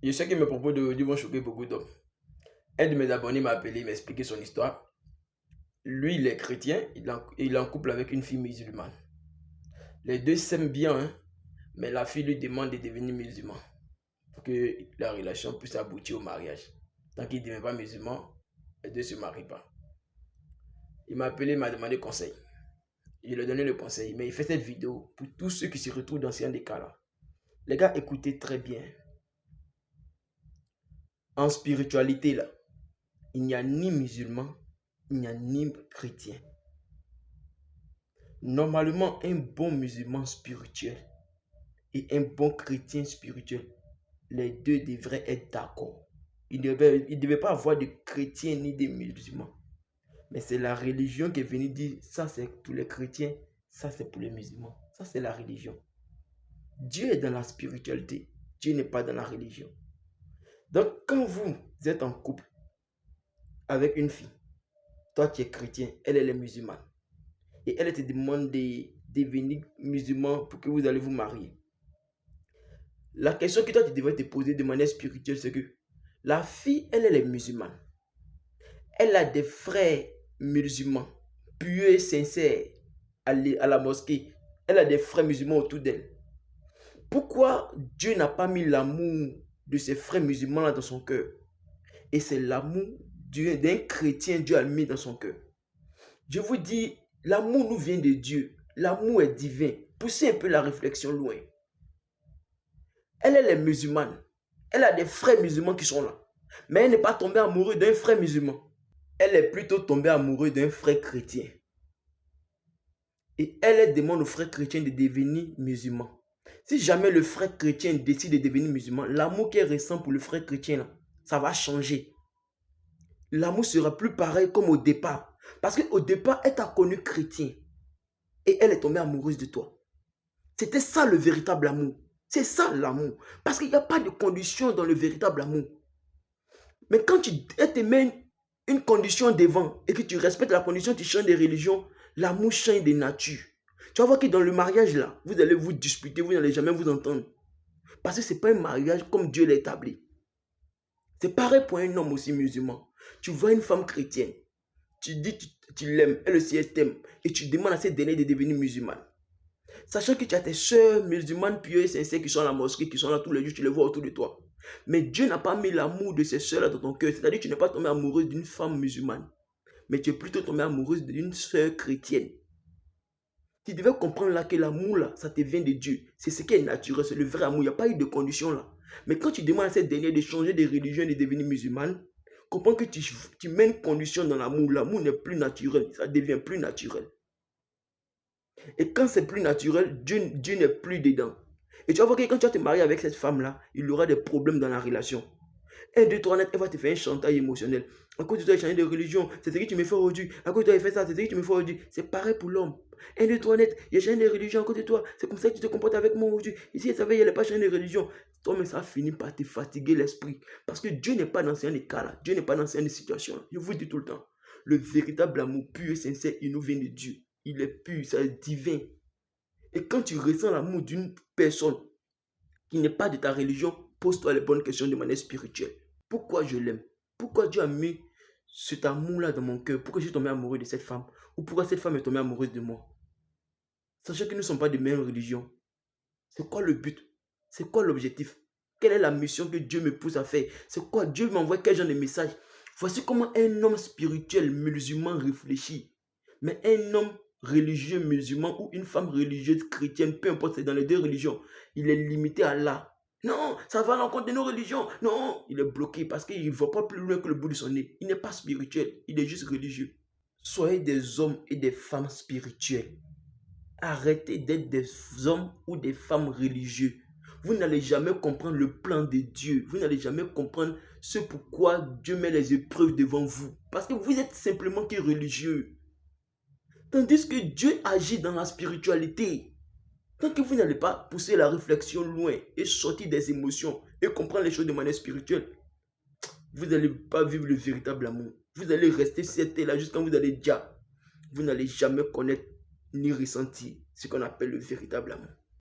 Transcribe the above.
Je sais que mes propos d'aujourd'hui vont choquer beaucoup d'hommes. Un de mes abonnés m'a appelé, il m'a expliqué son histoire. Lui, il est chrétien, il est en couple avec une fille musulmane. Les deux s'aiment bien, hein, mais la fille lui demande de devenir musulman pour que la relation puisse aboutir au mariage. Tant qu'il ne devient pas musulman, les deux ne se marient pas. Il m'a appelé, il m'a demandé conseil. Je lui ai donné le conseil, mais il fait cette vidéo pour tous ceux qui se retrouvent dans ce cas là. Les gars, écoutez très bien. En spiritualité, là, il n'y a ni musulman, il n'y a ni chrétien. Normalement, un bon musulman spirituel et un bon chrétien spirituel, les deux devraient être d'accord. Il ne devait pas avoir de chrétiens ni de musulmans. Mais c'est la religion qui est venue dire, ça c'est pour les chrétiens, ça c'est pour les musulmans. Ça c'est la religion. Dieu est dans la spiritualité, Dieu n'est pas dans la religion. Donc quand vous êtes en couple avec une fille, toi tu es chrétien, elle est musulmane, et elle te demande de devenir musulman pour que vous allez vous marier. La question que toi tu devrais te poser de manière spirituelle, c'est que la fille, elle est musulmane. Elle a des frères musulmans, pieux et sincères à la mosquée. Elle a des frères musulmans autour d'elle. Pourquoi Dieu n'a pas mis l'amour de ses frères musulmans là dans son cœur? Et c'est l'amour d'un chrétien, Dieu a mis dans son cœur. Je vous dis, l'amour nous vient de Dieu. L'amour est divin. Poussez un peu la réflexion loin. Elle est musulmane. Elle a des frères musulmans qui sont là. Mais elle n'est pas tombée amoureuse d'un frère musulman. Elle est plutôt tombée amoureuse d'un frère chrétien. Et elle demande au frère chrétien de devenir musulman. Si jamais le frère chrétien décide de devenir musulman, l'amour qu'elle ressent pour le frère chrétien, là, ça va changer. L'amour sera plus pareil comme au départ. Parce qu'au départ, elle t'a connu chrétien. Et elle est tombée amoureuse de toi. C'était ça le véritable amour. C'est ça l'amour. Parce qu'il n'y a pas de condition dans le véritable amour. Mais quand elle te met une condition devant et que tu respectes la condition, tu changes de religion, l'amour change de nature. Tu vas voir que dans le mariage là, vous allez vous disputer, vous n'allez jamais vous entendre. Parce que ce n'est pas un mariage comme Dieu l'a établi. C'est pareil pour un homme aussi musulman. Tu vois une femme chrétienne, tu dis que tu l'aimes, elle aussi elle t'aime, et tu demandes à cette dernière de devenir musulmane. Sachant que tu as tes soeurs musulmanes pieuses et sincères qui sont à la mosquée, qui sont là tous les jours, tu les vois autour de toi. Mais Dieu n'a pas mis l'amour de ces soeurs-là dans ton cœur. C'est-à-dire que tu n'es pas tombé amoureuse d'une femme musulmane, mais tu es plutôt tombé amoureuse d'une soeur chrétienne. Tu devais comprendre là que l'amour là, ça te vient de Dieu. C'est ce qui est naturel, c'est le vrai amour. Il n'y a pas eu de condition là. Mais quand tu demandes à cette dernière de changer de religion et de devenir musulmane, comprends que tu mets une condition dans l'amour. L'amour n'est plus naturel, ça devient plus naturel. Et quand c'est plus naturel, Dieu n'est plus dedans. Et tu vas voir que quand tu vas te marier avec cette femme-là, il y aura des problèmes dans la relation. 1, 2, 3 net, elle va te faire un chantage émotionnel. À cause de toi, il a changé de religion. C'est ce que tu me fais aujourd'hui. À cause de toi, il fait ça. C'est ce que tu me fais aujourd'hui. C'est pareil pour l'homme. 1, 2, 3 net, il a changé de religion à cause de toi. C'est comme ça que tu te comportes avec moi aujourd'hui. Ici, elle savait qu'il n'allait pas changer de religion. Toi, mais ça finit par te fatiguer l'esprit. Parce que Dieu n'est pas dans ce cas-là. Dieu n'est pas dans cette situation-là. Je vous dis tout le temps. Le véritable amour pur et sincère, il nous vient de Dieu. Il est pur, c'est divin. Et quand tu ressens l'amour d'une personne qui n'est pas de ta religion, pose-toi les bonnes questions de manière spirituelle. Pourquoi je l'aime? Pourquoi Dieu a mis cet amour-là dans mon cœur? Pourquoi je suis tombé amoureux de cette femme? Ou pourquoi cette femme est tombée amoureuse de moi? Sachant que nous ne sommes pas de même religion. C'est quoi le but? C'est quoi l'objectif? Quelle est la mission que Dieu me pousse à faire? C'est quoi? Dieu m'envoie quel genre de message? Voici comment un homme spirituel musulman réfléchit. Mais un homme religieux musulman ou une femme religieuse chrétienne, peu importe, c'est dans les deux religions, il est limité à là. Non, ça va à l'encontre de nos religions. Non, il est bloqué parce qu'il ne va pas plus loin que le bout de son nez. Il n'est pas spirituel, il est juste religieux. Soyez des hommes et des femmes spirituels. Arrêtez d'être des hommes ou des femmes religieux. Vous n'allez jamais comprendre le plan de Dieu. Vous n'allez jamais comprendre ce pourquoi Dieu met les épreuves devant vous. Parce que vous êtes simplement que religieux. Tandis que Dieu agit dans la spiritualité. Tant que vous n'allez pas pousser la réflexion loin et sortir des émotions et comprendre les choses de manière spirituelle, vous n'allez pas vivre le véritable amour. Vous allez rester sur cette terre-là jusqu'à vous allez dire, vous n'allez jamais connaître ni ressentir ce qu'on appelle le véritable amour.